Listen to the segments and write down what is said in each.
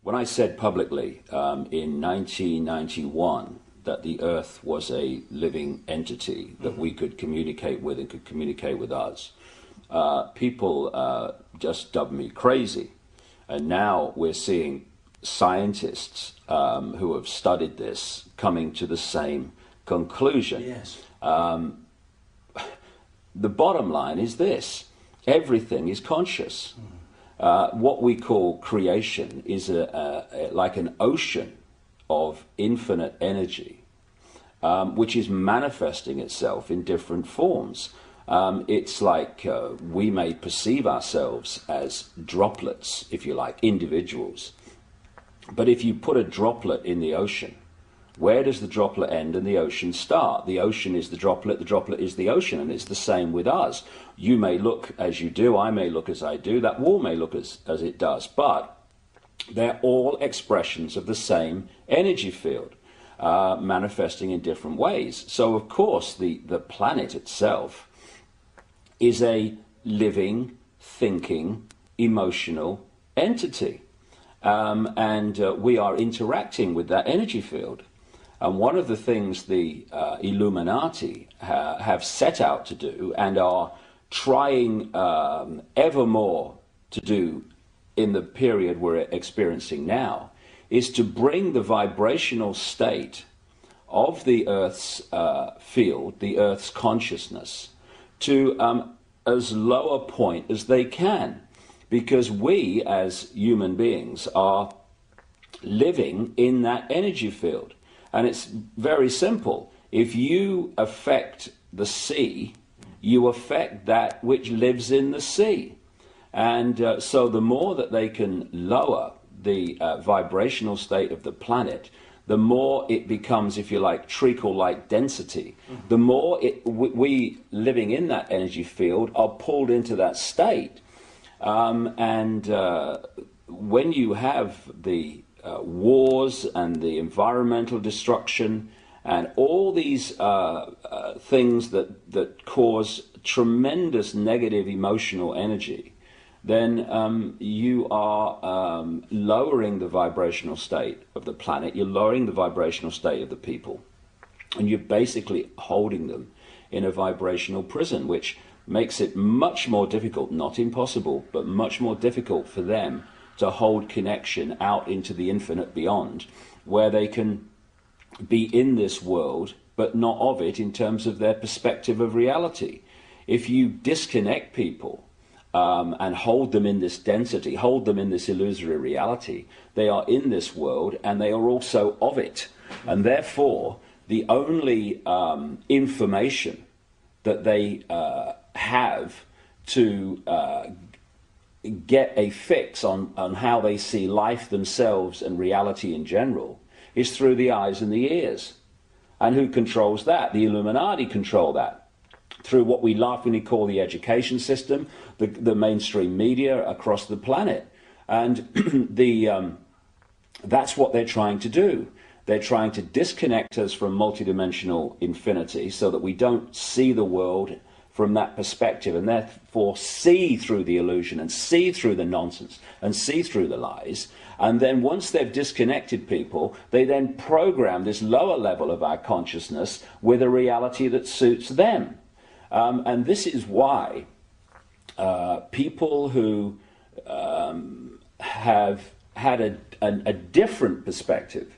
When I said publicly in 1991 that the Earth was a living entity that we could communicate with and could communicate with us, people just dubbed me crazy. And now we're seeing scientists who have studied this coming to the same conclusion. Yes. The bottom line is this: everything is conscious. What we call creation is like an ocean of infinite energy, which is manifesting itself in different forms. It's like we may perceive ourselves as droplets, if you like, individuals. But if you put a droplet in the ocean, where does the droplet end and the ocean start? The ocean is the droplet is the ocean, and it's the same with us. You may look as you do, I may look as I do, that wall may look as it does, but they're all expressions of the same energy field, manifesting in different ways. So, of course, the planet itself is a living, thinking, emotional entity. And we are interacting with that energy field. And one of the things the Illuminati have set out to do and are trying ever more to do in the period we're experiencing now is to bring the vibrational state of the Earth's field, the Earth's consciousness, to as low a point as they can. Because we, as human beings, are living in that energy field. And it's very simple. If you affect the sea, you affect that which lives in the sea. And so the more that they can lower the vibrational state of the planet, the more it becomes, if you like, treacle-like density. The more we living in that energy field are pulled into that state. When you have the wars and the environmental destruction and all these things that cause tremendous negative emotional energy, then you are lowering the vibrational state of the planet, you're lowering the vibrational state of the people, and you're basically holding them in a vibrational prison, which makes it much more difficult, not impossible, but much more difficult for them to hold connection out into the infinite beyond, where they can be in this world, but not of it in terms of their perspective of reality. If you disconnect people and hold them in this density, hold them in this illusory reality, they are in this world and they are also of it. And therefore, the only information that they have to get a fix on how they see life themselves and reality in general is through the eyes and the ears. And who controls that? The Illuminati control that through what we laughingly call the education system, the mainstream media across the planet. And that's what they're trying to do. They're trying to disconnect us from multidimensional infinity so that we don't see the world from that perspective and therefore see through the illusion and see through the nonsense and see through the lies. And then once they've disconnected people, they then program this lower level of our consciousness with a reality that suits them. And this is why people who have had a different perspective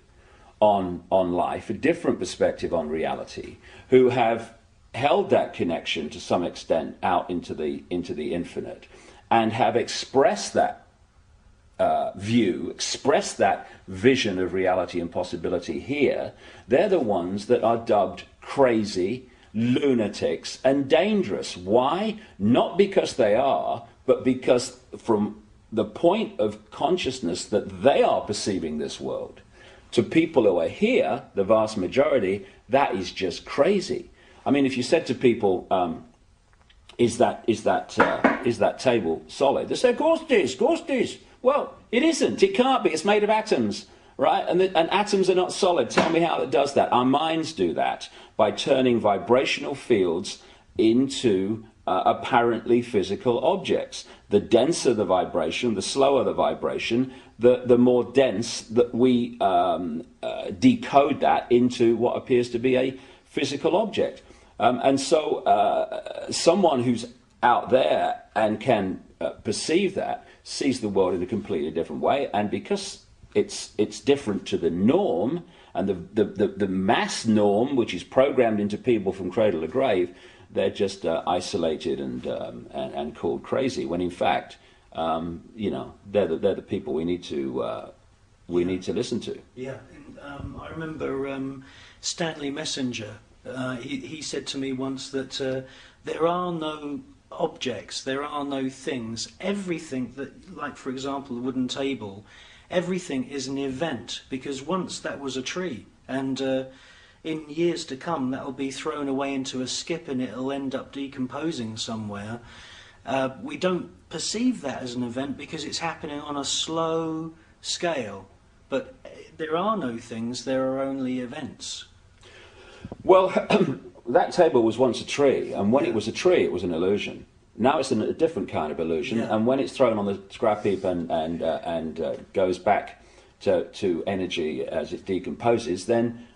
on life, a different perspective on reality, who have held that connection to some extent out into the infinite, and have expressed that view, expressed that vision of reality and possibility here, they're the ones that are dubbed crazy, lunatics, and dangerous. Why? Not because they are, but because from the point of consciousness that they are perceiving this world, to people who are here, the vast majority, that is just crazy. I mean, if you said to people, is that table solid? They say, of course it is. Well, it isn't. It can't be. It's made of atoms, right? And atoms are not solid. Tell me how it does that. Our minds do that by turning vibrational fields into apparently physical objects. The denser the vibration, the slower the vibration, the more dense that we decode that into what appears to be a physical object. And so someone who's out there and can perceive that sees the world in a completely different way, and because it's different to the norm and the mass norm, which is programmed into people from cradle to grave, they're just isolated and called crazy. When in fact, they're the people we need to listen to. Yeah, I remember Stanley Messenger. He said to me once that there are no objects, there are no things. Everything that, like for example, the wooden table, everything is an event, because once that was a tree, and in years to come that will be thrown away into a skip and it'll end up decomposing somewhere. We don't perceive that as an event because it's happening on a slow scale. But there are no things, there are only events. Well, that table was once a tree, and when it was a tree, it was an illusion. Now it's a different kind of illusion, and when it's thrown on the scrap heap and goes back to energy as it decomposes, then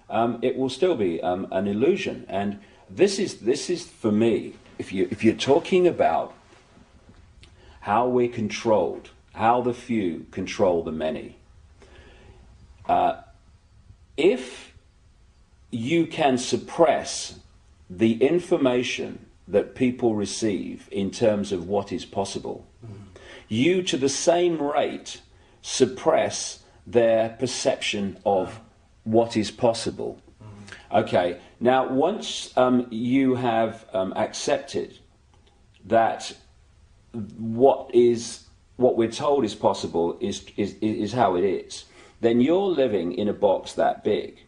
it will still be an illusion. And this is for me, if you're talking about how we're controlled, how the few control the many. If you can suppress the information that people receive in terms of what is possible, you to the same rate suppress their perception of what is possible. Okay, now once you have accepted that what we're told is possible is how it is, then you're living in a box that big.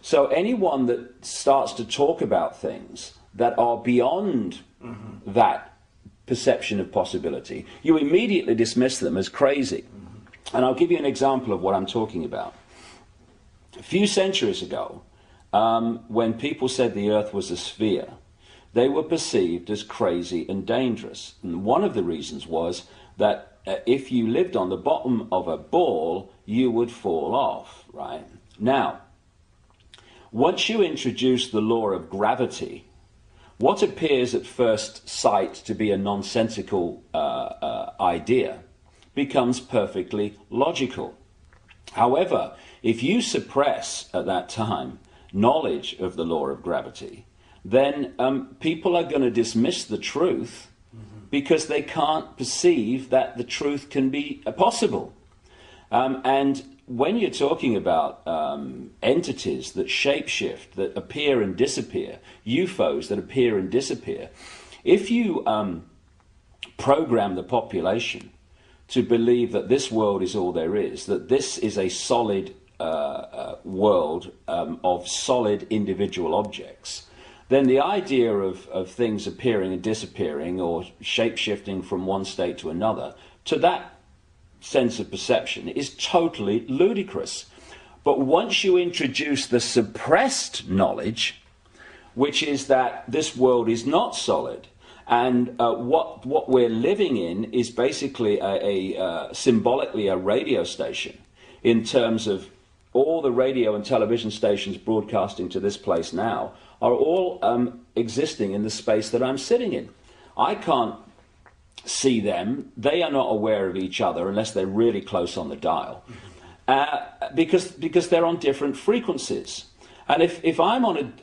So anyone that starts to talk about things that are beyond that perception of possibility, you immediately dismiss them as crazy. And I'll give you an example of what I'm talking about. A few centuries ago, when people said the Earth was a sphere, they were perceived as crazy and dangerous. And one of the reasons was that if you lived on the bottom of a ball, you would fall off, right? Now, once you introduce the law of gravity, what appears at first sight to be a nonsensical idea becomes perfectly logical. However, if you suppress at that time knowledge of the law of gravity, then people are going to dismiss the truth because they can't perceive that the truth can be possible. And when you're talking about entities that shapeshift, that appear and disappear, UFOs that appear and disappear, if you program the population to believe that this world is all there is, that this is a solid world of solid individual objects, then the idea of things appearing and disappearing or shape-shifting from one state to another, to that sense of perception, is totally ludicrous. But once you introduce the suppressed knowledge, which is that this world is not solid, and what we're living in is basically symbolically a radio station, in terms of all the radio and television stations broadcasting to this place now are all existing in the space that I'm sitting in. I can't see them. They are not aware of each other unless they're really close on the dial, because they're on different frequencies. And if I'm on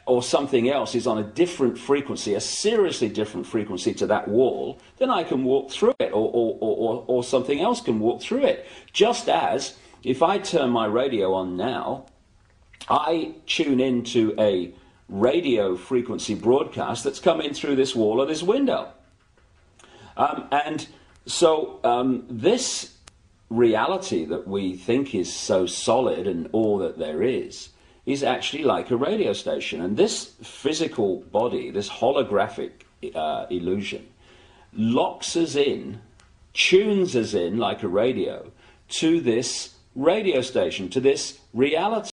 or something else is on a different frequency, a seriously different frequency to that wall, then I can walk through it, or something else can walk through it. Just as if I turn my radio on now, I tune into a radio frequency broadcast that's coming through this wall or this window. And so this reality that we think is so solid and all that there is actually like a radio station. And this physical body, this holographic illusion, locks us in, tunes us in like a radio to this radio station, to this reality.